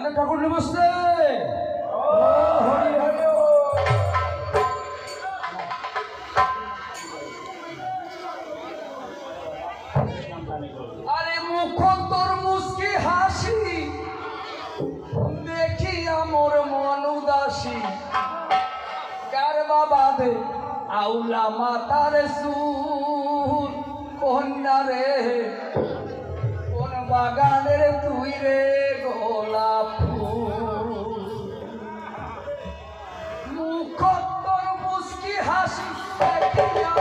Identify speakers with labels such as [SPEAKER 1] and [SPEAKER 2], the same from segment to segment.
[SPEAKER 1] अरे ठाकुर नमस्ते। हरि हरि। अरे मुखर मुस्की हासि देखिया मोर मन उदासी गारबा बाधे आउला मातार सुर कन्या रे कोन बागानेर तुई रे गोलाप मुखर मुस्की हासि देखिया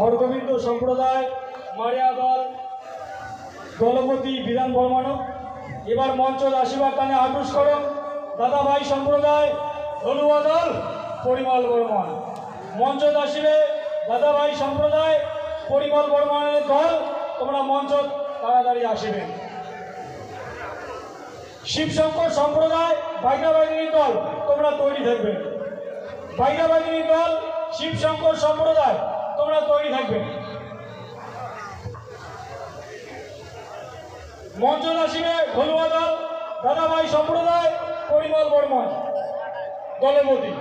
[SPEAKER 2] हरगोविंद सम्प्रदाय मारिया दल दलपति विधान बर्मानक एबार मंच आशीर्वाद टाने आटुष करो दादा भाई सम्प्रदाय धनुआ दल परिमल बर्मन। মঞ্চ আসিবে দাদাভাই সম্প্রদায় পরিমল বর্মনের দল, তোমরা মঞ্চ তাড়াতাড়ি আসিবে। শিবশঙ্কর সম্প্রদায় বাইনাবাহিনী দল, তোমরা তৈরি থাকবে। বাইনাবাহিনী দল শিবশঙ্কর সম্প্রদায়, তোমরা তৈরি থাকবে। মঞ্চ আসিবে ঘলুয়া দল দাদাভাই সম্প্রদায় পরিমল বর্মন দলপতি।